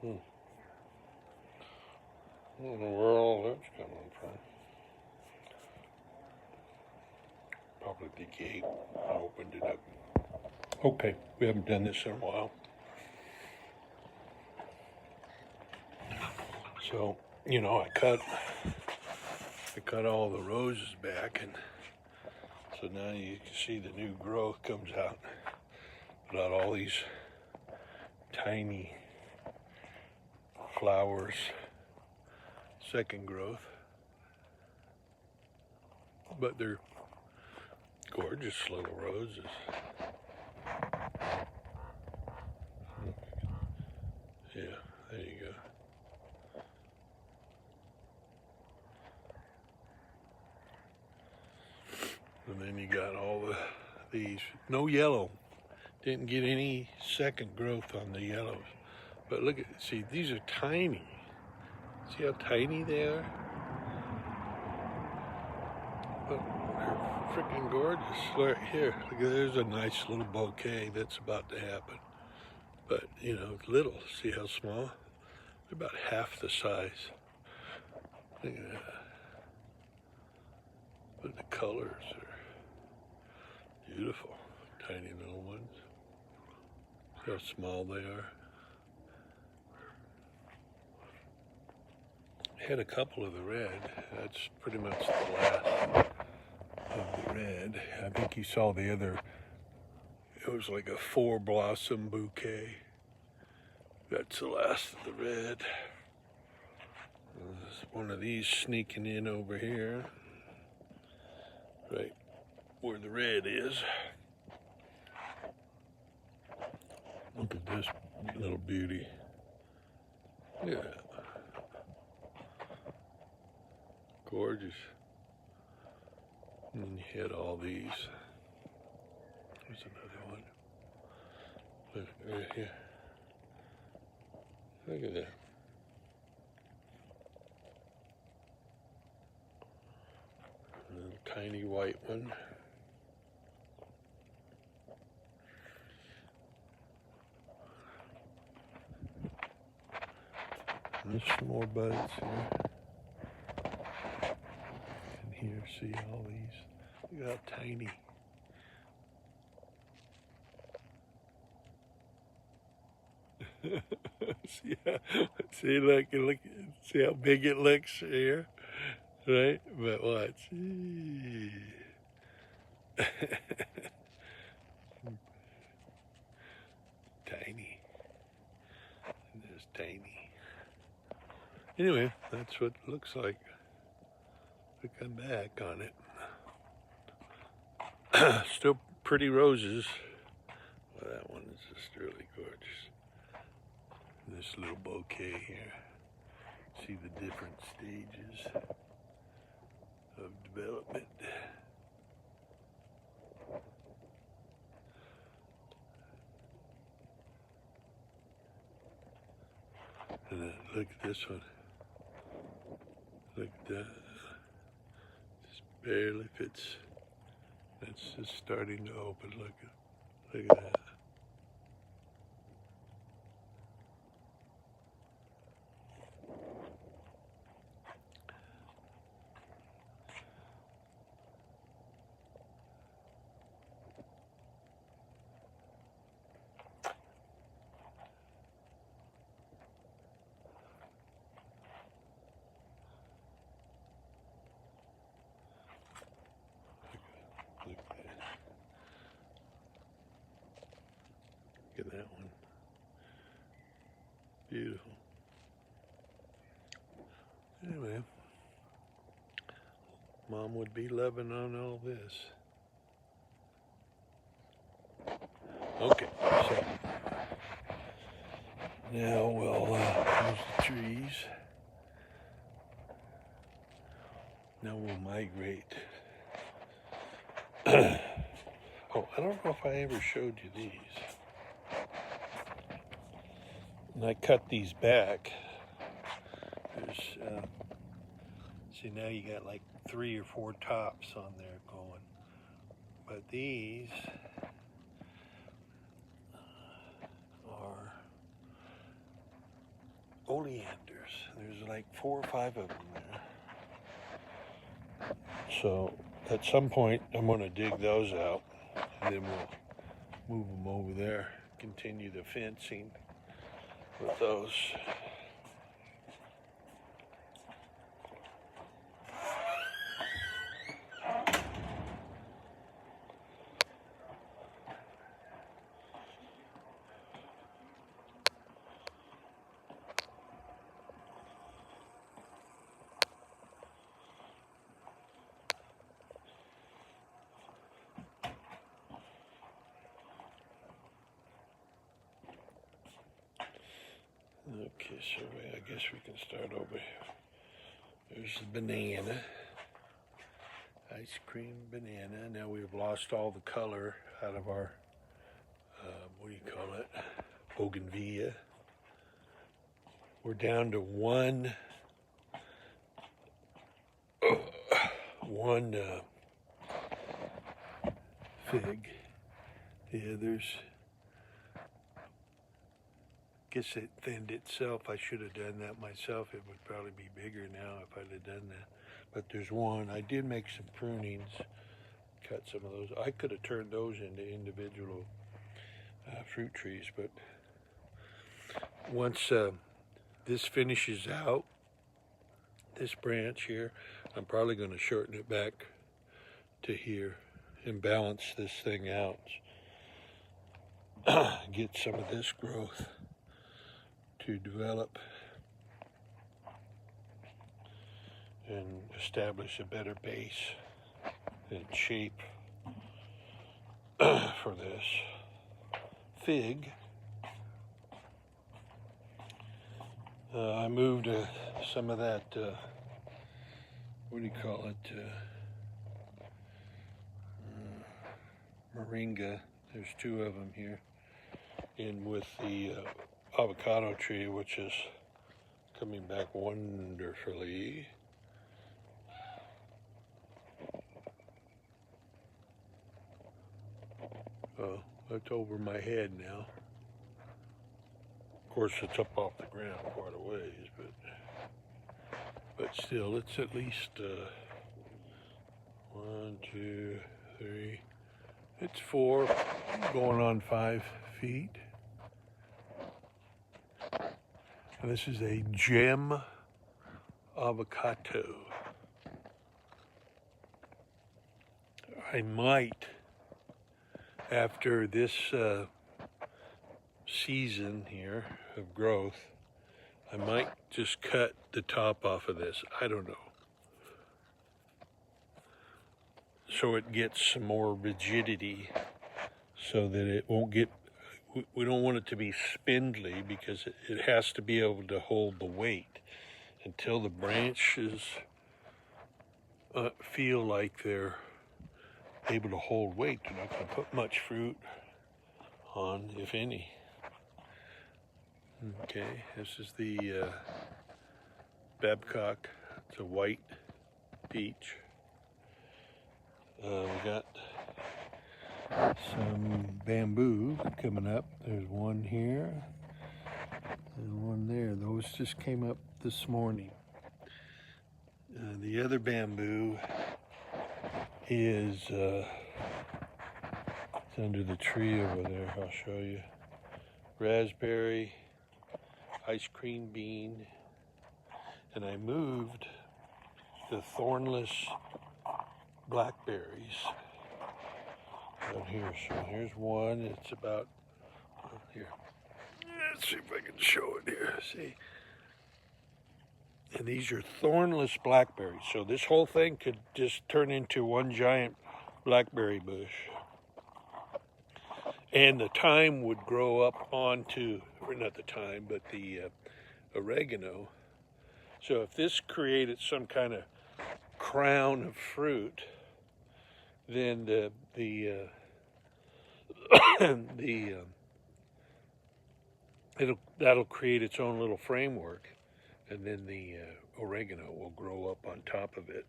Hmm. I don't know where all that's coming from. Probably the gate. I opened it up. Okay, we haven't done this in a while. So, I cut all the roses back, and so now you can see the new growth comes out. Without all these tiny flowers, second growth. But they're gorgeous little roses. Yeah, there you go. And then you got all these, no yellow. Didn't get any second growth on the yellows. But look see, these are tiny. See how tiny they are? But they're freaking gorgeous. Look here, there's a nice little bouquet that's about to happen. But, little. See how small? They're about half the size. Look at that. But the colors are beautiful. Tiny little ones. See how small they are? I had a couple of the red. That's pretty much the last of the red. I think you saw the other. It was like a 4-blossom bouquet. That's the last of the red. There's one of these sneaking in over here. Right where the red is. Look at this little beauty. Look at that. Gorgeous. And then you had all these. There's another one. Look right here. Look at that. A little tiny white one. And there's some more buds here. And here, see all these. Look how tiny. see, look, see how big it looks here, right? But watch. Tiny. And there's tiny. Anyway, that's what it looks like. We come back on it. Still pretty roses. Well, that one is just really gorgeous. This little bouquet here. See the different stages of development. And then look at this one. Look at that. Just barely fits. That's just starting to open. Look at that. Look at that one. Beautiful. Anyway, Mom would be loving on all this. Okay, so now we'll use the trees. Now we'll migrate. Oh, I don't know if I ever showed you these. And I cut these back. There's, see, now you got like 3 or 4 tops on there going. But these are oleanders. There's like 4 or 5 of them there. So at some point I'm going to dig those out, and then we'll move them over there, continue the fencing with those. Okay, so I guess we can start over here. There's the banana. Ice cream banana. Now we've lost all the color out of our, what do you call it? Bougainvillea. We're down to one fig. The others, guess it thinned itself. I should have done that myself. It would probably be bigger now if I'd have done that. But there's one. I did make some prunings, cut some of those. I could have turned those into individual fruit trees, but once this finishes out, this branch here, I'm probably going to shorten it back to here and balance this thing out. Get some of this growth to develop and establish a better base and shape for this fig. I moved some of that, what do you call it, moringa. There's 2 of them here, in with the avocado tree, which is coming back wonderfully. Oh, that's over my head now. Of course, it's up off the ground quite a ways, but still, it's at least 1, 2, 3. It's 4, going on 5 feet. And this is a gem avocado. I might, after this season here of growth, I might just cut the top off of this. I don't know. So it gets some more rigidity, so that it won't get, we don't want it to be spindly, because it has to be able to hold the weight until the branches feel like they're able to hold weight. They're not going to put much fruit on, if any. Okay, this is the Babcock. It's a white peach. We got some bamboo coming up. There's one here and one there. Those just came up this morning. The other bamboo is it's under the tree over there. I'll show you. Raspberry, ice cream bean, and I moved the thornless blackberries down here. So here's one. It's about here. Let's see if I can show it here. See, and these are thornless blackberries. So this whole thing could just turn into one giant blackberry bush, and the thyme would grow up onto, or not the thyme, but the oregano. So if this created some kind of crown of fruit, then that'll create its own little framework, and then the oregano will grow up on top of it.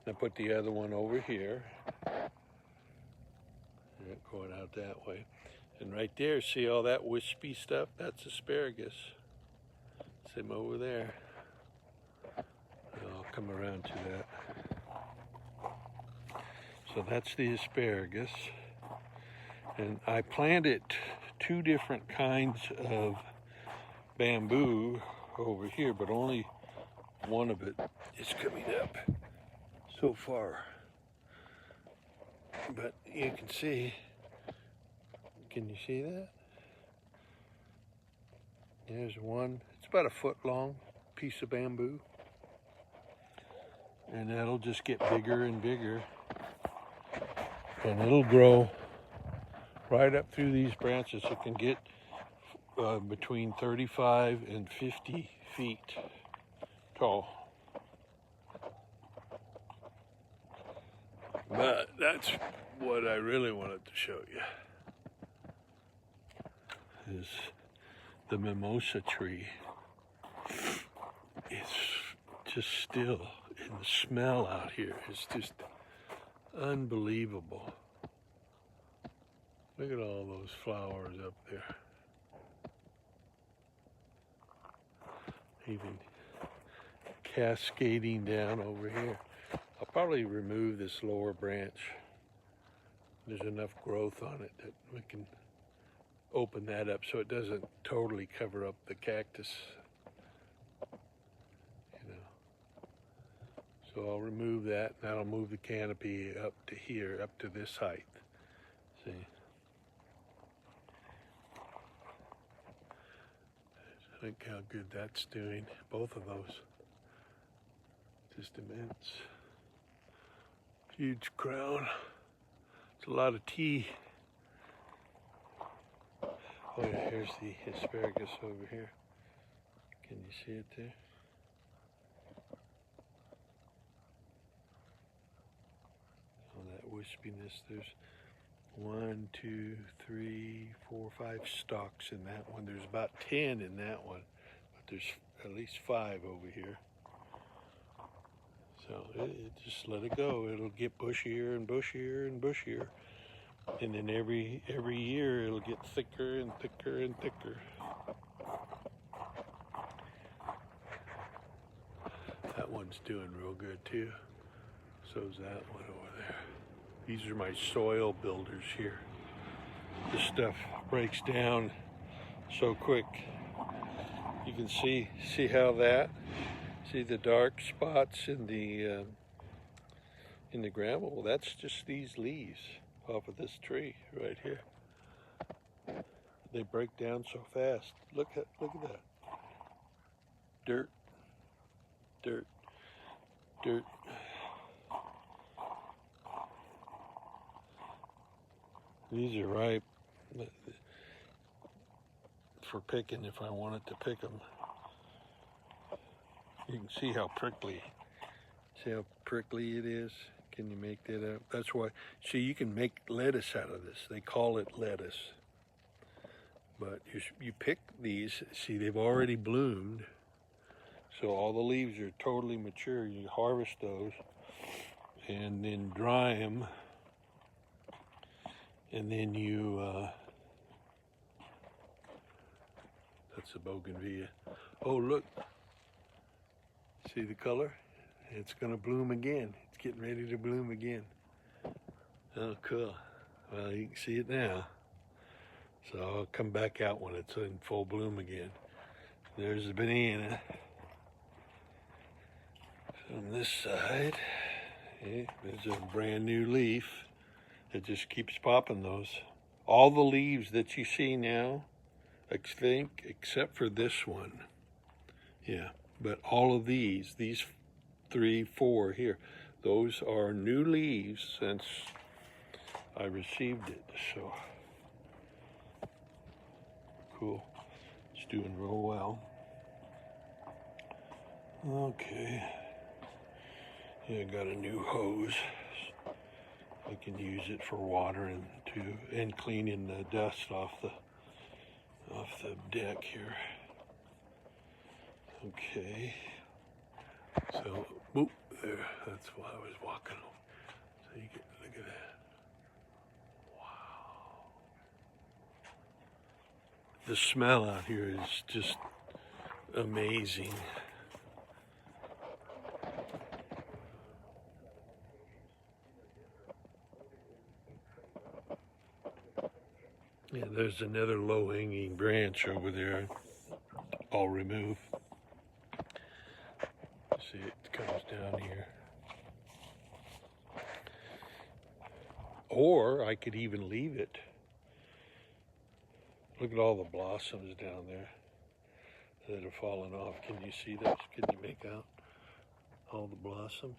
I put the other one over here, going out that way, and right there, see all that wispy stuff? That's asparagus. That's him over there. I'll come around to that. So that's the asparagus. And I planted 2 different kinds of bamboo over here, but only one of it is coming up so far. But you can see, can you see that? There's one, it's about a foot long piece of bamboo. And that'll just get bigger and bigger. And it'll grow right up through these branches. It can get between 35 and 50 feet tall. But that's what I really wanted to show you, is the mimosa tree. It's just still, and the smell out here is just unbelievable. Look at all those flowers up there. Even cascading down over here. I'll probably remove this lower branch. There's enough growth on it that we can open that up so it doesn't totally cover up the cactus. You know. So I'll remove that, and that'll move the canopy up to here, up to this height. See? Look how good that's doing. Both of those. Just immense. Huge crown. It's a lot of tea. Oh yeah, here's the asparagus over here. Can you see it there? Oh, that wispiness. There's 1, 2, 3, 4, 5 stalks in that one. There's about 10 in that one, but there's at least 5 over here. So just let it go. It'll get bushier and bushier and bushier, and then every year it'll get thicker and thicker and thicker. That one's doing real good too. So's that one over there. These are my soil builders here. This stuff breaks down so quick. You can see how that, see the dark spots in the ground? Well, that's just these leaves off of this tree right here. They break down so fast. Look at that. Dirt, dirt, dirt. These are ripe for picking if I wanted to pick them. You can see how prickly. See how prickly it is? Can you make that out? That's why, see, you can make lettuce out of this. They call it lettuce. But you pick these, see, they've already bloomed. So all the leaves are totally mature. You harvest those and then dry them. And then you, that's a bougainvillea. Oh, look. See the color? It's gonna bloom again. It's getting ready to bloom again. Oh, cool. Well, you can see it now. So I'll come back out when it's in full bloom again. There's the banana. On this side, there's a brand new leaf. It just keeps popping those. All the leaves that you see now, I think, except for this one. Yeah, but all of these 3, 4 here, those are new leaves since I received it. So, cool. It's doing real well. Okay. Yeah, I got a new hose. I can use it for watering too, and cleaning the dust off the deck here. Okay. So, whoop, there. That's why I was walking over. So you can look at that. Wow. The smell out here is just amazing. Yeah, there's another low-hanging branch over there. I'll remove. See, it comes down here. Or I could even leave it. Look at all the blossoms down there that have fallen off. Can you see those? Can you make out all the blossoms?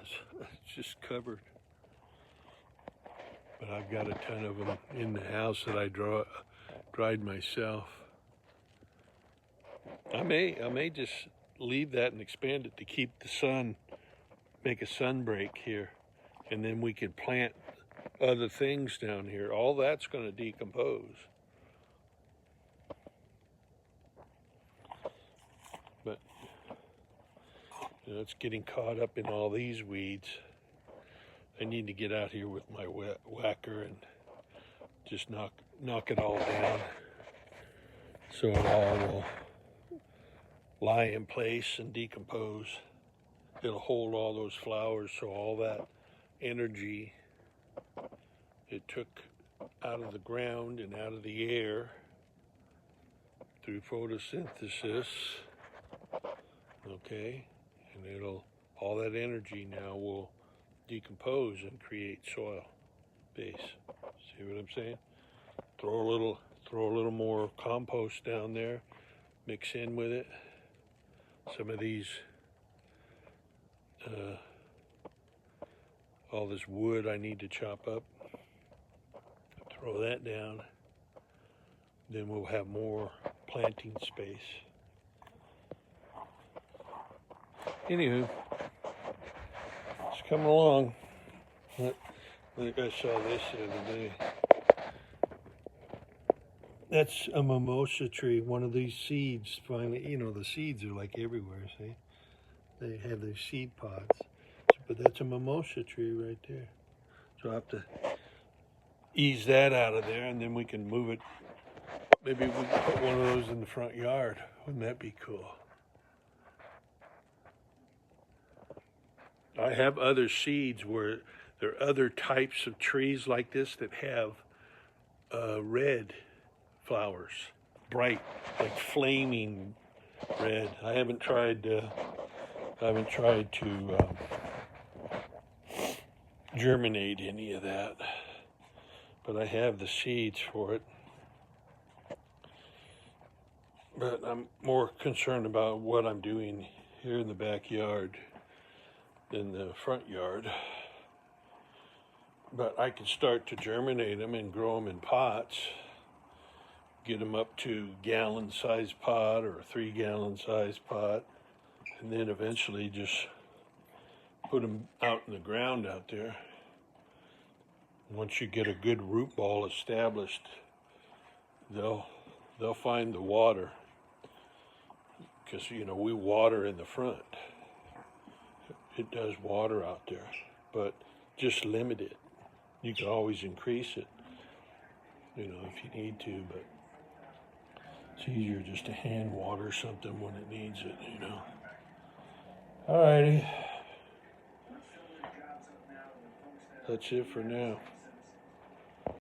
It's just covered. But I've got a ton of them in the house that I dried myself. I may just leave that and expand it to keep the sun, make a sun break here, and then we can plant other things down here. All that's going to decompose. But you know, it's getting caught up in all these weeds. I need to get out here with my whacker and just knock it all down so it all will lie in place and decompose. It'll hold all those flowers, so all that energy it took out of the ground and out of the air through photosynthesis, okay, and all that energy now will decompose and create soil base. See what I'm saying? Throw a little more compost down there, mix in with it. Some of these, all this wood I need to chop up. Throw that down. Then we'll have more planting space. Anywho, it's coming along. I think I saw this the other day. That's a mimosa tree, one of these seeds. Finally, you know, the seeds are like everywhere, see? They have their seed pods. But that's a mimosa tree right there. So I'll have to ease that out of there, and then we can move it. Maybe we can put one of those in the front yard. Wouldn't that be cool? I have other seeds where there are other types of trees like this that have red flowers, bright, like flaming red. I haven't tried to germinate any of that, but I have the seeds for it. But I'm more concerned about what I'm doing here in the backyard than the front yard. But I can start to germinate them and grow them in pots, get them up to gallon-sized pot or a 3-gallon-sized pot, and then eventually just put them out in the ground out there. Once you get a good root ball established, they'll find the water, because you know we water in the front. It does water out there, but just limit it. You can always increase it, you know, if you need to, but it's easier just to hand water something when it needs it, you know. Alrighty. That's it for now.